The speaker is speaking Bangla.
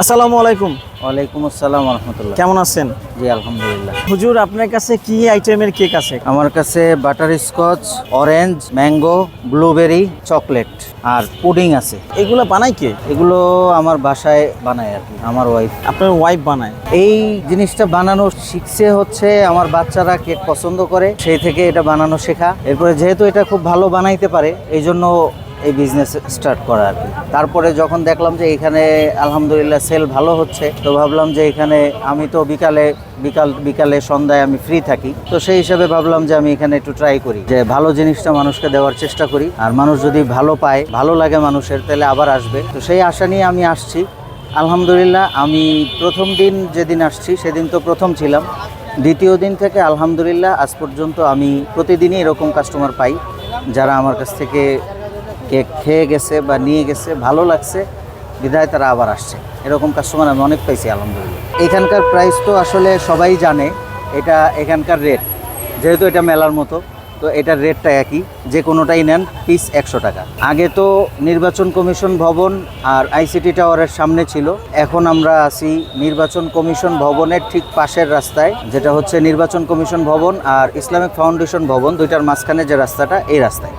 আসসালামু আলাইকুম। ওয়ালাইকুম আসসালাম রহমতুল্লাহ। কেমন আছেন? জি আলহামদুলিল্লাহ। হুজুর, আপনার কাছে কি আইটেমের কেক আছে? আমার কাছে butterscotch, orange, mango, blueberry, chocolate আর পুডিং আছে। এগুলো বানায় কে? এগুলো আমার বাসায় বানায় আর কি, আমার ওয়াইফ। আপনার ওয়াইফ বানায়? এই জিনিসটা বানানো শিখছে হচ্ছে আমার বাচ্চারা কেক পছন্দ করে, সেই থেকে এটা বানানো শেখা। এরপরে যেহেতু এটা খুব ভালো বানাইতে পারে, এই জন্য এই বিজনেস স্টার্ট করা আর কি। তারপরে যখন দেখলাম যে এখানে আলহামদুলিল্লাহ সেল ভালো হচ্ছে, তো ভাবলাম যে এখানে আমি তো বিকালে সন্ধ্যায় আমি ফ্রি থাকি, তো সেই হিসাবে ভাবলাম যে আমি এখানে একটু ট্রাই করি, যে ভালো জিনিসটা মানুষকে দেওয়ার চেষ্টা করি। আর মানুষ যদি ভালো পায়, ভালো লাগে মানুষের, তাহলে আবার আসবে। তো সেই আশা নিয়ে আমি আসছি। আলহামদুলিল্লাহ, আমি প্রথম দিন যেদিন আসছি সেদিন তো প্রথম ছিলাম। দ্বিতীয় দিন থেকে আলহামদুলিল্লাহ আজ পর্যন্ত আমি প্রতিদিনই এরকম কাস্টমার পাই, যারা আমার কাছ থেকে কেক খেয়ে গেছে বা নিয়ে গেছে, ভালো লাগছে বিধায় তারা আবার আসছে। এরকম কাস্টমার আমি অনেক পাইছি আলহামদুলিল্লাহ। এখানকার প্রাইস তো আসলে সবাই জানে, এটা এখানকার রেট, যেহেতু এটা মেলার মতো, তো এটার রেটটা একই, যে কোনোটাই নেন পিস 100 টাকা। আগে তো নির্বাচন কমিশন ভবন আর আইসিটি টাওয়ারের সামনে ছিল, এখন আমরা আছি নির্বাচন কমিশন ভবনের ঠিক পাশের রাস্তায়, যেটা হচ্ছে নির্বাচন কমিশন ভবন আর ইসলামিক ফাউন্ডেশন ভবন, দুইটার মাঝখানে যে রাস্তাটা, এই রাস্তায়।